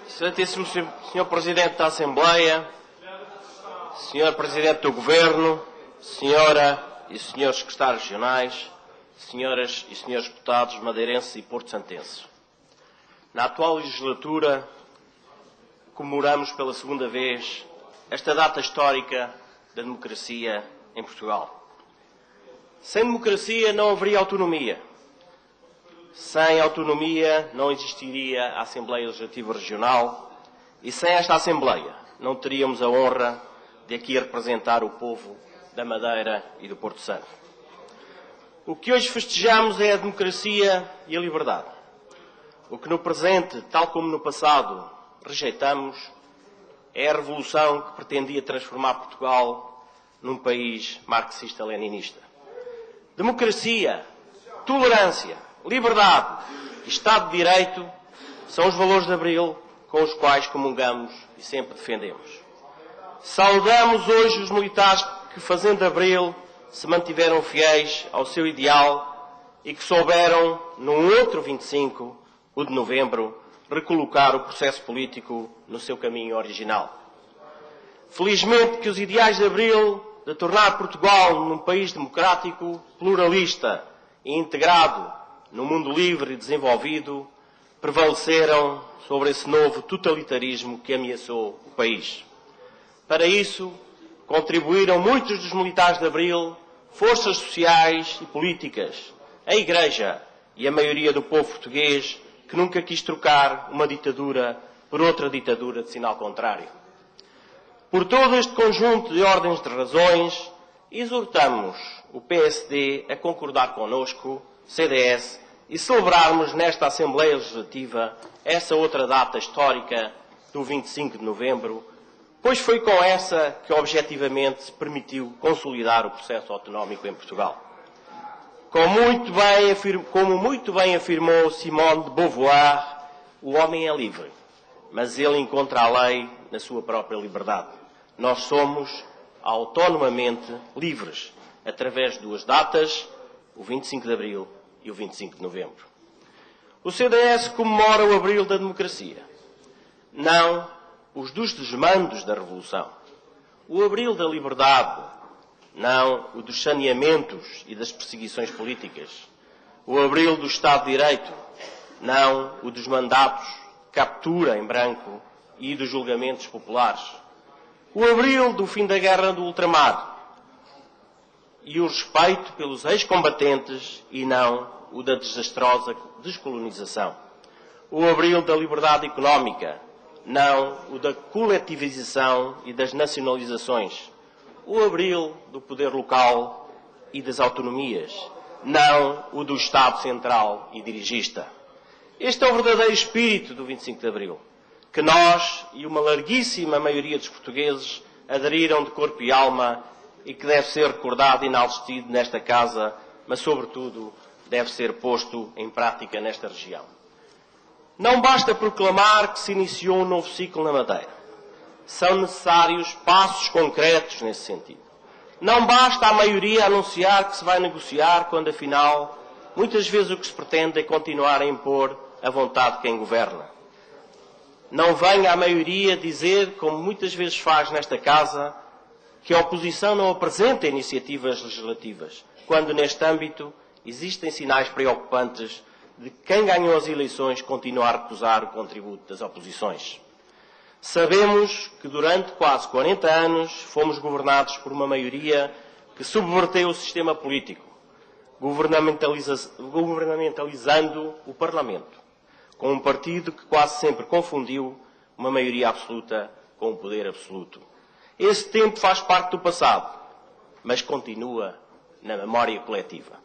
Excelentíssimo Sr. Presidente da Assembleia, Sr. Presidente do Governo, Senhora e Srs. Secretários Regionais, Senhoras e Srs. Deputados madeirenses e porto-santenses. Na atual legislatura, comemoramos pela segunda vez esta data histórica da democracia em Portugal. Sem democracia não haveria autonomia. Sem autonomia não existiria a Assembleia Legislativa Regional e sem esta Assembleia não teríamos a honra de aqui representar o povo da Madeira e do Porto Santo. O que hoje festejamos é a democracia e a liberdade. O que no presente, tal como no passado, rejeitamos é a revolução que pretendia transformar Portugal num país marxista-leninista. Democracia, tolerância, liberdade e Estado de Direito são os valores de Abril com os quais comungamos e sempre defendemos. Saudamos hoje os militares que, fazendo Abril, se mantiveram fiéis ao seu ideal e que souberam, num outro 25, o de novembro, recolocar o processo político no seu caminho original. Felizmente que os ideais de Abril de tornar Portugal num país democrático, pluralista e integrado no mundo livre e desenvolvido, prevaleceram sobre esse novo totalitarismo que ameaçou o país. Para isso, contribuíram muitos dos militares de Abril, forças sociais e políticas, a Igreja e a maioria do povo português, que nunca quis trocar uma ditadura por outra ditadura de sinal contrário. Por todo este conjunto de ordens de razões, exortamos o PSD a concordar connosco, CDS, e celebrarmos nesta Assembleia Legislativa essa outra data histórica do 25 de novembro, pois foi com essa que objetivamente se permitiu consolidar o processo autonómico em Portugal. Como muito bem afirmou Simone de Beauvoir, o homem é livre, mas ele encontra a lei na sua própria liberdade. Nós somos autonomamente livres, através de duas datas, o 25 de Abril e o 25 de Novembro. O CDS comemora o Abril da democracia, não os dos desmandos da Revolução. O Abril da liberdade, não o dos saneamentos e das perseguições políticas. O Abril do Estado de Direito, não o dos mandatos, captura em branco e dos julgamentos populares. O Abril do fim da Guerra do Ultramar e o respeito pelos ex-combatentes e não o da desastrosa descolonização. O Abril da liberdade económica, não o da coletivização e das nacionalizações. O Abril do poder local e das autonomias, não o do Estado central e dirigista. Este é o verdadeiro espírito do 25 de Abril, que nós e uma larguíssima maioria dos portugueses aderiram de corpo e alma e que deve ser recordado e enaltecido nesta casa, mas, sobretudo, deve ser posto em prática nesta região. Não basta proclamar que se iniciou um novo ciclo na Madeira. São necessários passos concretos nesse sentido. Não basta a maioria anunciar que se vai negociar, quando, afinal, muitas vezes o que se pretende é continuar a impor a vontade de quem governa. Não venha a maioria dizer, como muitas vezes faz nesta casa, que a oposição não apresenta iniciativas legislativas, quando neste âmbito existem sinais preocupantes de que quem ganhou as eleições continua a recusar o contributo das oposições. Sabemos que durante quase 40 anos fomos governados por uma maioria que subverteu o sistema político, governamentalizando o Parlamento, com um partido que quase sempre confundiu uma maioria absoluta com um poder absoluto. Esse tempo faz parte do passado, mas continua na memória coletiva.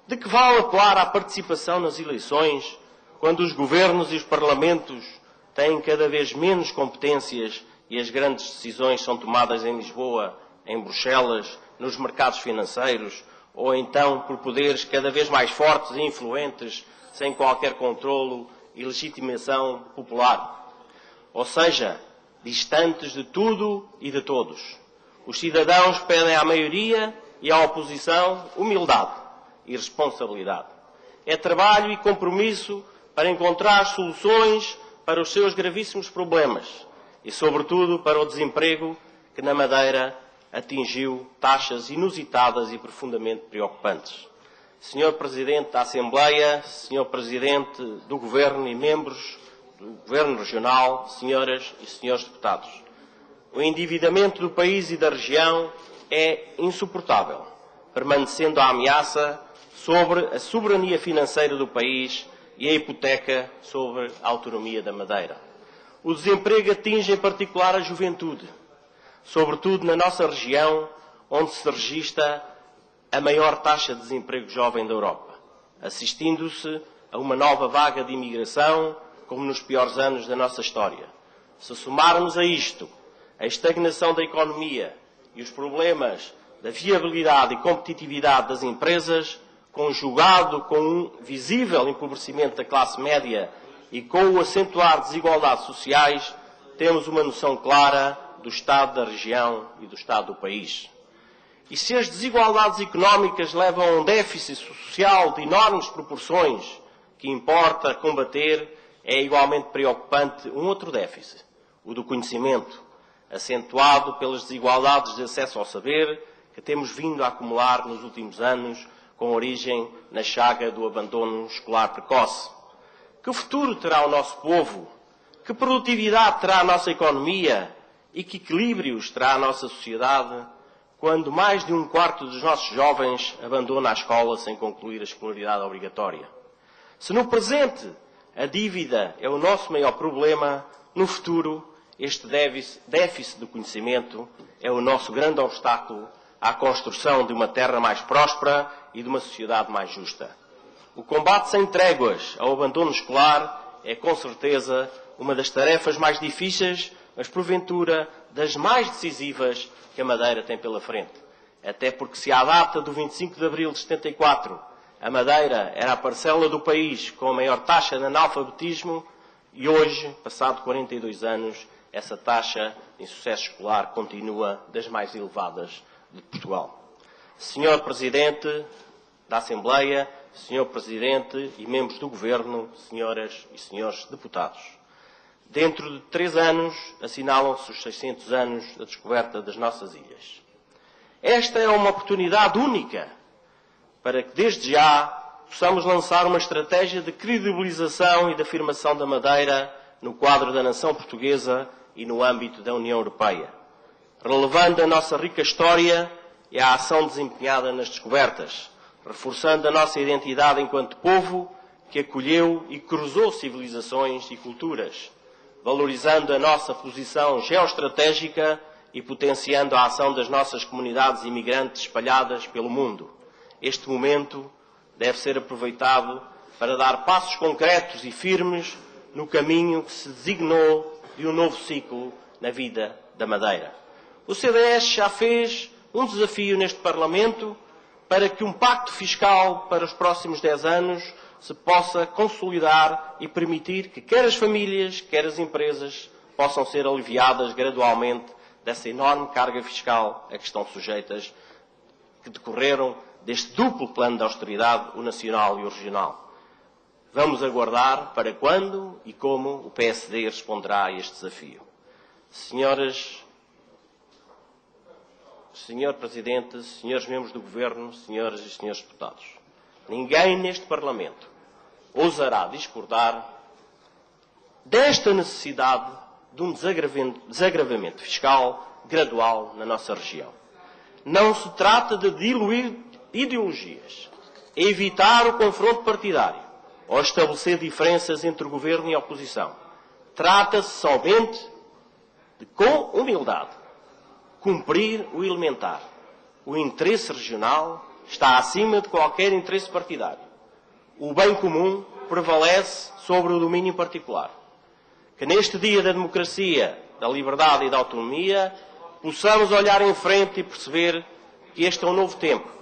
De que vale apelar à participação nas eleições quando os governos e os parlamentos têm cada vez menos competências e as grandes decisões são tomadas em Lisboa, em Bruxelas, nos mercados financeiros, ou então por poderes cada vez mais fortes e influentes, sem qualquer controlo e legitimação popular? Ou seja, distantes de tudo e de todos. Os cidadãos pedem à maioria e à oposição humildade e responsabilidade. É trabalho e compromisso para encontrar soluções para os seus gravíssimos problemas e, sobretudo, para o desemprego que na Madeira atingiu taxas inusitadas e profundamente preocupantes. Senhor Presidente da Assembleia, Senhor Presidente do Governo e membros do Governo Regional, Senhoras e Senhores Deputados, o endividamento do país e da região é insuportável, permanecendo a ameaça sobre a soberania financeira do país e a hipoteca sobre a autonomia da Madeira. O desemprego atinge em particular a juventude, sobretudo na nossa região, onde se registra a maior taxa de desemprego jovem da Europa, assistindo-se a uma nova vaga de imigração, como nos piores anos da nossa história. Se somarmos a isto a estagnação da economia e os problemas da viabilidade e competitividade das empresas, conjugado com um visível empobrecimento da classe média e com o acentuar desigualdades sociais, temos uma noção clara do estado da região e do estado do país. E se as desigualdades económicas levam a um déficit social de enormes proporções que importa combater, é igualmente preocupante um outro déficit, o do conhecimento, acentuado pelas desigualdades de acesso ao saber que temos vindo a acumular nos últimos anos, com origem na chaga do abandono escolar precoce. Que futuro terá o nosso povo? Que produtividade terá a nossa economia? E que equilíbrios terá a nossa sociedade quando mais de um quarto dos nossos jovens abandona a escola sem concluir a escolaridade obrigatória? Se no presente a dívida é o nosso maior problema, no futuro este déficit do conhecimento é o nosso grande obstáculo à construção de uma terra mais próspera e de uma sociedade mais justa. O combate sem tréguas ao abandono escolar é, com certeza, uma das tarefas mais difíceis, mas, porventura, das mais decisivas que a Madeira tem pela frente. Até porque, se à data do 25 de abril de 74 a Madeira era a parcela do país com a maior taxa de analfabetismo, e hoje, passado 42 anos, essa taxa de insucesso escolar continua das mais elevadas de Portugal. Senhor Presidente da Assembleia, Senhor Presidente e membros do Governo, Senhoras e Senhores Deputados, dentro de 3 anos assinalam-se os 600 anos da descoberta das nossas ilhas. Esta é uma oportunidade única para que, desde já, possamos lançar uma estratégia de credibilização e de afirmação da Madeira no quadro da nação portuguesa e no âmbito da União Europeia, relevando a nossa rica história e a ação desempenhada nas descobertas, reforçando a nossa identidade enquanto povo que acolheu e cruzou civilizações e culturas, valorizando a nossa posição geoestratégica e potenciando a ação das nossas comunidades imigrantes espalhadas pelo mundo. Este momento deve ser aproveitado para dar passos concretos e firmes no caminho que se designou de um novo ciclo na vida da Madeira. O CDS já fez um desafio neste Parlamento para que um pacto fiscal para os próximos 10 anos se possa consolidar e permitir que quer as famílias, quer as empresas possam ser aliviadas gradualmente dessa enorme carga fiscal a que estão sujeitas, que decorreram deste duplo plano de austeridade, o nacional e o regional. Vamos aguardar para quando e como o PSD responderá a este desafio. Senhor Presidente, senhores membros do Governo, senhoras e senhores deputados, ninguém neste Parlamento ousará discordar desta necessidade de um desagravamento fiscal gradual na nossa região. Não se trata de diluir ideologias, evitar o confronto partidário ou estabelecer diferenças entre o Governo e a oposição. Trata-se somente de, com humildade, cumprir o elementar. O interesse regional está acima de qualquer interesse partidário. O bem comum prevalece sobre o domínio particular. Que neste dia da democracia, da liberdade e da autonomia, possamos olhar em frente e perceber que este é um novo tempo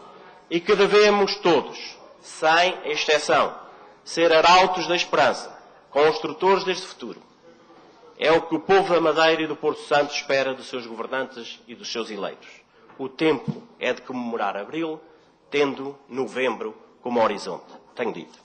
e que devemos todos, sem exceção, ser arautos da esperança, construtores deste futuro. É o que o povo da Madeira e do Porto Santo espera dos seus governantes e dos seus eleitos. O tempo é de comemorar abril, tendo novembro como horizonte. Tenho dito.